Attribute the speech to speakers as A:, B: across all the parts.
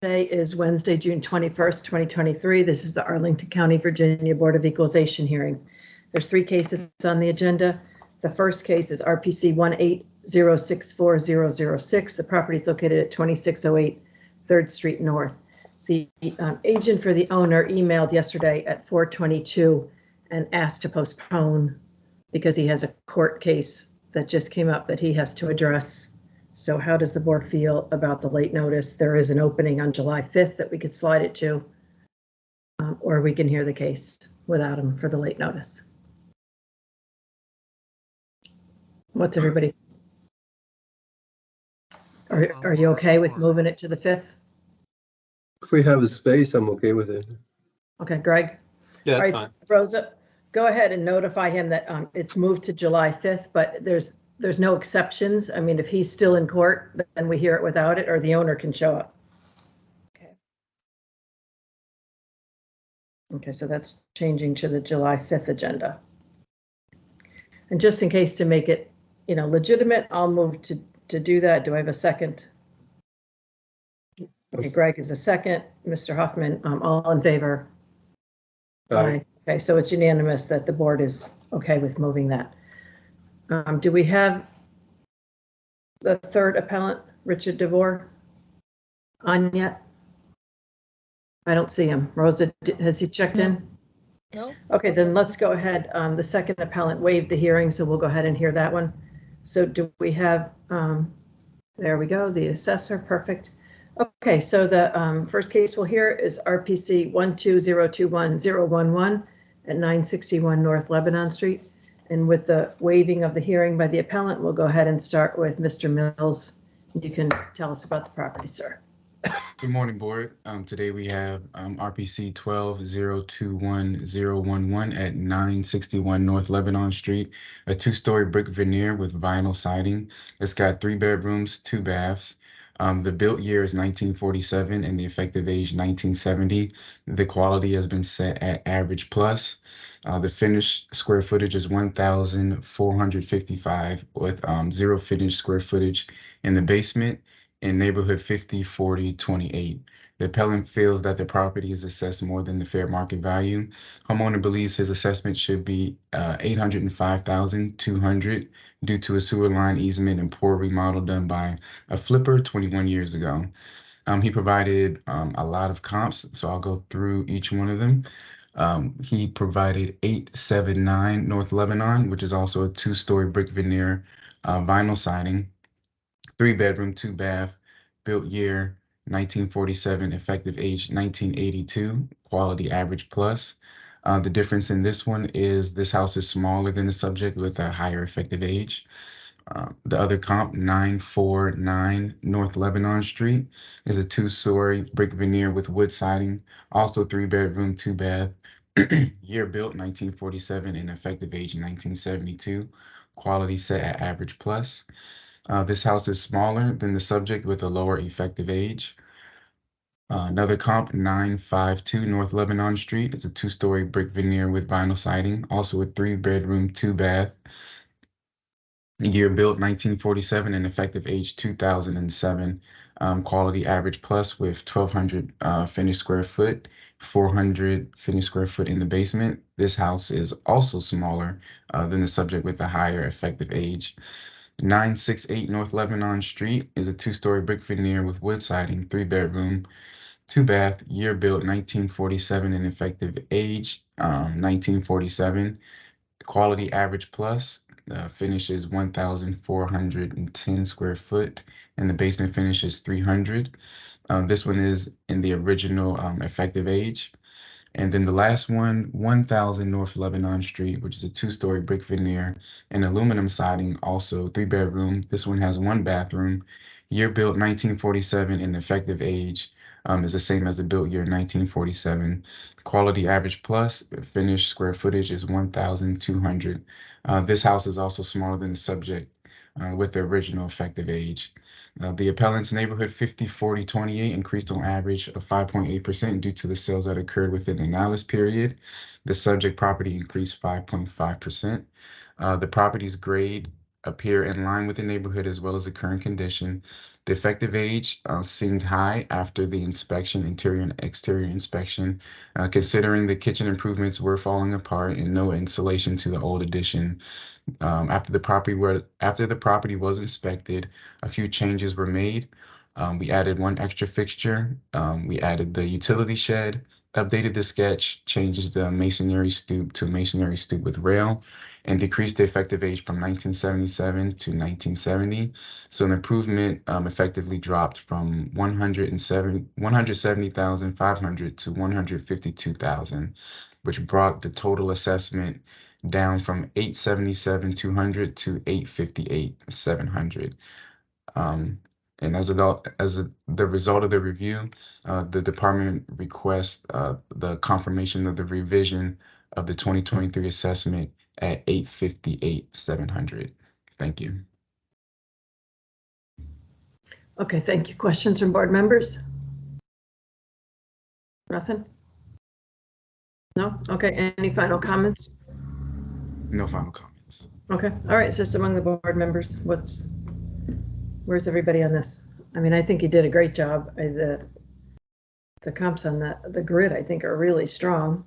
A: Today is Wednesday, June 21st, 2023. This is the Arlington County, Virginia Board of Equalization hearing. There's 3 cases on the agenda. The first case is RPC 180640006. The property is located at 2608 3rd Street North. The agent for the owner emailed yesterday at 4:22 and asked to postpone because he has a court case that just came up that he has to address. So how does the board feel about the late notice? There is an opening on July 5th that we could slide it to, or we can hear the case without him for the late notice. What's everybody? Are you okay with moving it to the 5th?
B: If we have the space, I'm okay with it.
A: Okay, Greg?
C: Yeah, that's
A: All right,
C: fine.
A: Rosa, go ahead and notify him that it's moved to July 5th, but there's no exceptions. I mean, if he's still in court, then we hear it without it, or the owner can show up.
D: Okay.
A: Okay, so that's changing to the July 5th agenda. And just in case to make it, legitimate, I'll move to do that. Do I have a second? Okay, Greg is a second. Mr. Hoffman, all in favor? Aye. Okay, so it's unanimous that the board is okay with moving that. Do we have the third appellant, Richard DeVore, on yet? I don't see him. Rosa, has he checked in?
D: No.
A: Okay, then let's go ahead. The second appellant waived the hearing, so we'll go ahead and hear that one. So do we have, there we go, the assessor, perfect. Okay, so the first case we'll hear is RPC 12021-011 at 961 North Lebanon Street. And with the waiving of the hearing by the appellant, we'll go ahead and start with Mr. Mills. You can tell us about the property, sir.
E: Good morning, board. Today we have RPC 12021-011 at 961 North Lebanon Street, a 2-story brick veneer with vinyl siding. It's got 3 bedrooms, 2 baths. The built year is 1947 and the effective age 1970. The quality has been set at average plus. The finished square footage is 1,455 with 0 finished square footage in the basement in neighborhood 504028. The appellant feels that the property is assessed more than the fair market value. Homeowner believes his assessment should be $805,200 due to a sewer line easement and poor remodel done by a flipper 21 years ago. He provided a lot of comps, so I'll go through each one of them. He provided 879 North Lebanon, which is also a 2-story brick veneer vinyl siding, 3-bedroom, 2-bath, built year 1947, effective age 1982, quality average plus. The difference in this one is this house is smaller than the subject with a higher effective age. The other comp, 949 North Lebanon Street, is a 2-story brick veneer with wood siding, also 3-bedroom, 2-bath, year built 1947 and effective age 1972, quality set at average plus. This house is smaller than the subject with a lower effective age. Another comp, 952 North Lebanon Street, is a 2-story brick veneer with vinyl siding, also a 3-bedroom, 2-bath, year built 1947 and effective age 2007, quality average plus with 1,200 finished square foot, 400 finished square foot in the basement. This house is also smaller than the subject with a higher effective age. 968 North Lebanon Street is a 2-story brick veneer with wood siding, 3-bedroom, 2-bath, year built 1947 and effective age 1947, quality average plus. Finish is 1,410 square foot, and the basement finish is 300. This one is in the original effective age. And then the last one, 1,000 North Lebanon Street, which is a 2-story brick veneer and aluminum siding, also 3-bedroom. This one has 1 bathroom, year built 1947, and effective age is the same as the built year 1947. Quality average plus, finished square footage is 1,200. This house is also smaller than the subject with the original effective age. The appellant's neighborhood 504028 increased on average of 5.8% due to the sales that occurred within the analysis period. The subject property increased 5.5%. The property's grade appear in line with the neighborhood as well as the current condition. The effective age seemed high after the inspection, interior and exterior inspection, considering the kitchen improvements were falling apart and no insulation to the old addition. After the property was inspected, a few changes were made. We added one extra fixture. We added the utility shed, updated the sketch, changed the masonry stoop to masonry stoop with rail, and decreased the effective age from 1977 to 1970. So an improvement effectively dropped from 170,500 to 152,000, which brought the total assessment down from 877,200 to 858,700. And the result of the review, the department requests the confirmation of the revision of the 2023 assessment at 858,700. Thank you.
A: Okay, thank you. Questions from board members? Nothing? No? Okay, any final comments?
E: No final comments.
A: Okay, all right, so just among the board members, where's everybody on this? I mean, I think you did a great job. The comps on the grid, I think, are really strong.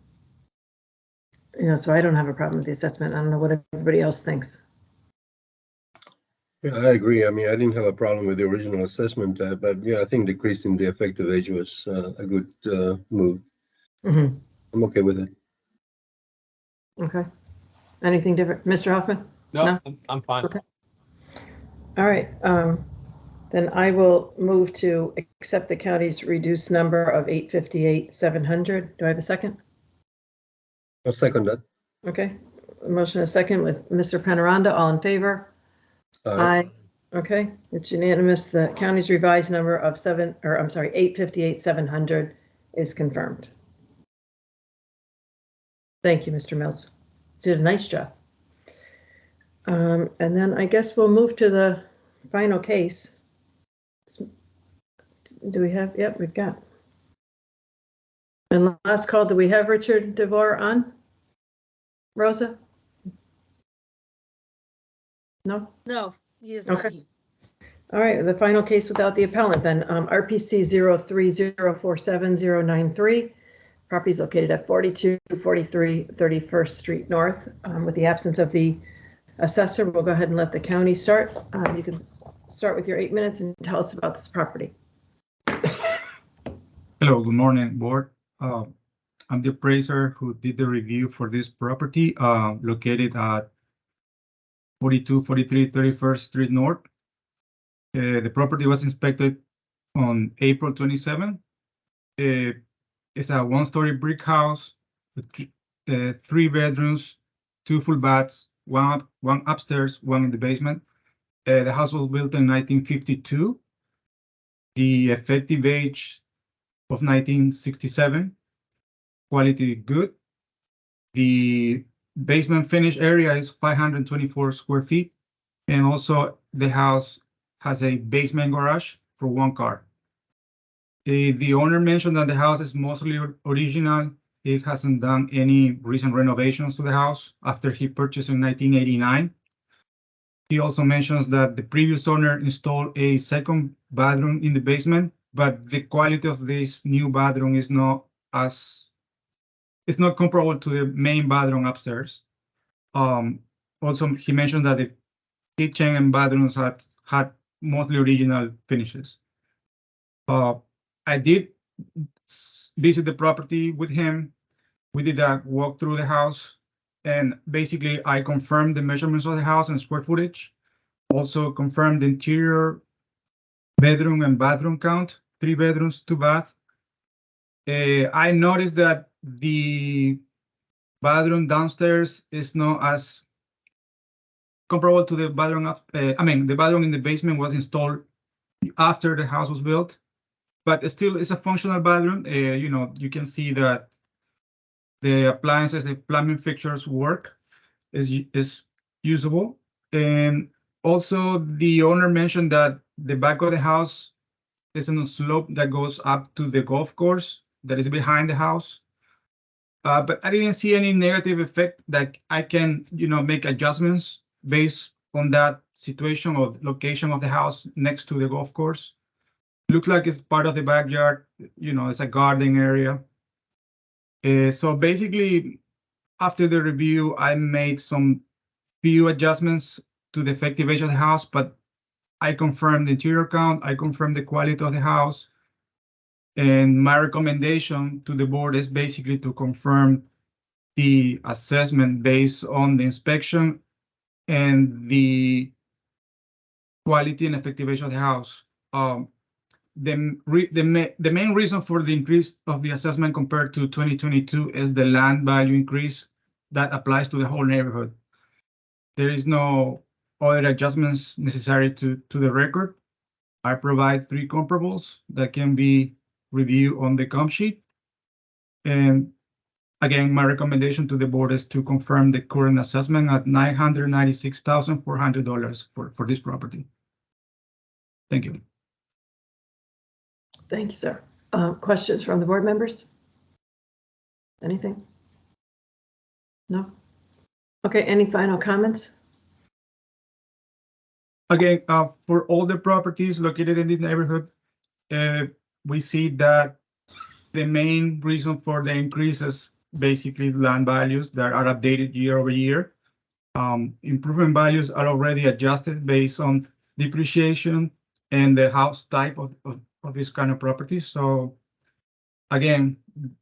A: You know, so I don't have a problem with the assessment. I don't know what everybody else thinks.
B: Yeah, I agree. I mean, I didn't have a problem with the original assessment, but yeah, I think decreasing the effective age was a good move.
A: Mm-hmm.
B: I'm okay with it.
A: Okay. Anything different? Mr. Hoffman?
C: No, I'm fine.
A: Okay. All right. Then I will move to accept the county's reduced number of 858,700. Do I have a second?
B: I'll second that.
A: Okay. A motion and a second with Mr. Penaranda. All in favor? Aye. Okay. It's unanimous. The county's revised number of 858,700 is confirmed. Thank you, Mr. Mills. Did a nice job. And then I guess we'll move to the final case. Do we have? Yep, we've got. And last call, do we have Richard DeVore on? Rosa? No?
D: No, he is not
A: Okay.
D: here.
A: All right, the final case without the appellant then. RPC 03047-093. Property is located at 4243 31st Street North. With the absence of the assessor, we'll go ahead and let the county start. You can start with your 8 minutes and tell us about this property.
F: Hello, good morning, board. I'm the appraiser who did the review for this property located at 4243 31st Street North. The property was inspected on April 27. It's a one-story brick house with 3 bedrooms, 2 full baths, one upstairs, one in the basement. The house was built in 1952. The effective age of 1967. Quality good. The basement finish area is 524 square feet. And also the house has a basement garage for 1 car. The owner mentioned that the house is mostly original. It hasn't done any recent renovations to the house after he purchased in 1989. He also mentions that the previous owner installed a second bathroom in the basement, but the quality of this new bathroom is not comparable to the main bathroom upstairs. Also, he mentioned that the kitchen and bathrooms had mostly original finishes. I did visit the property with him. We did a walk through the house, and basically I confirmed the measurements of the house and square footage. Also confirmed the interior bedroom and bathroom count, 3 bedrooms, 2 baths. I noticed that the bathroom downstairs is not as comparable to the bathroom up. The bathroom in the basement was installed after the house was built, but still it's a functional bathroom. You can see that the appliances, the plumbing fixtures work, is usable. And also the owner mentioned that the back of the house is on a slope that goes up to the golf course that is behind the house. But I didn't see any negative effect that I can, make adjustments based on that situation or location of the house next to the golf course. Looks like it's part of the backyard, you know, it's a garden area. So basically, after the review, I made some few adjustments to the effective age of the house, but I confirmed the interior count, I confirmed the quality of the house. And my recommendation to the board is basically to confirm the assessment based on the inspection and the quality and effective age of the house. The main reason for the increase of the assessment compared to 2022 is the land value increase that applies to the whole neighborhood. There is no other adjustments necessary to the record. I provide 3 comparables that can be reviewed on the comp sheet. And again, my recommendation to the board is to confirm the current assessment at $996,400 for this property. Thank you.
A: Thank you, sir. Questions from the board members? Anything? No? Okay, any final comments?
F: Again, for all the properties located in this neighborhood, we see that the main reason for the increase is basically land values that are updated year over year. Improvement values are already adjusted based on depreciation and the house type of this kind of property. So again,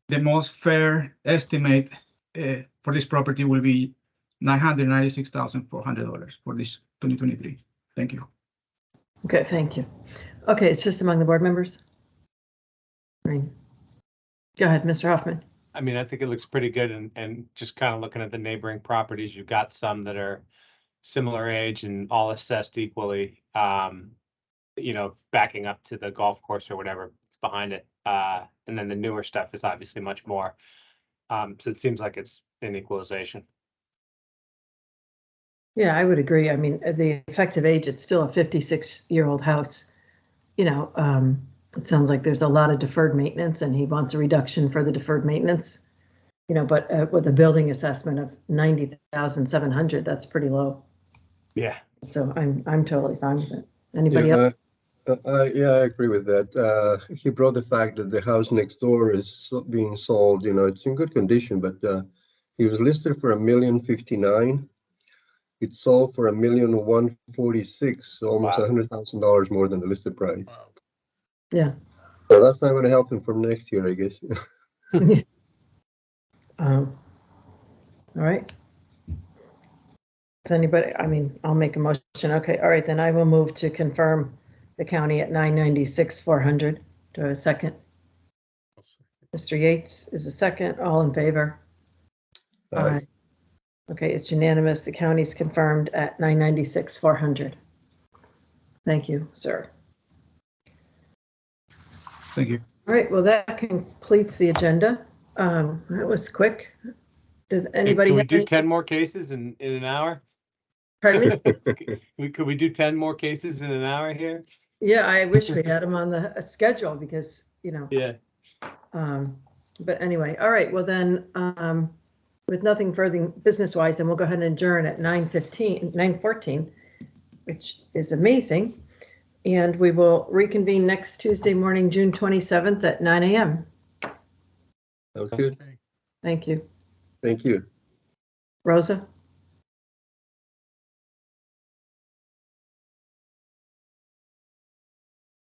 F: the most fair estimate for this property will be $996,400 for this 2023. Thank you.
A: Okay, thank you. Okay, it's just among the board members. Right. Go ahead, Mr. Hoffman.
C: I mean, I think it looks pretty good, and just kind of looking at the neighboring properties, you've got some that are similar age and all assessed equally, you know, backing up to the golf course or whatever it's behind it. And then the newer stuff is obviously much more. So it seems like it's an equalization.
A: Yeah, I would agree. I mean, the effective age, it's still a 56-year-old house. You know, it sounds like there's a lot of deferred maintenance and he wants a reduction for the deferred maintenance. You know, but with a building assessment of $90,700, that's pretty low.
C: Yeah.
A: So I'm totally fine with it. Anybody
B: Yeah,
A: else?
B: yeah, I agree with that. He brought the fact that the house next door is being sold. You know, it's in good condition, but he was listed for $1,059,000. It sold for $1,146,000, so almost
C: Wow.
B: $100,000 more than the listed price.
A: Yeah.
B: So that's not going to help him from next year, I guess.
A: All right. Does anybody, I mean, I'll make a motion. Okay, all right, then I will move to confirm the county at $996,400. Do I have a second? Mr. Yates is a second. All in favor? Aye. Okay, it's unanimous. The county's confirmed at $996,400. Thank you, sir.
F: Thank you.
A: All right, well, that completes the agenda. That was quick. Does anybody
C: Can we
A: have
C: do
A: any?
C: 10 more cases in an hour?
A: Pardon me?
C: Could we do 10 more cases in an hour here?
A: Yeah, I wish we had them on the schedule because, you know.
C: Yeah.
A: But anyway, all right, well then, with nothing further business-wise, then we'll go ahead and adjourn at 9:14, which is amazing. And we will reconvene next Tuesday morning, June 27th at 9 a.m.
B: That was good.
A: Thank you.
B: Thank you.
A: Rosa?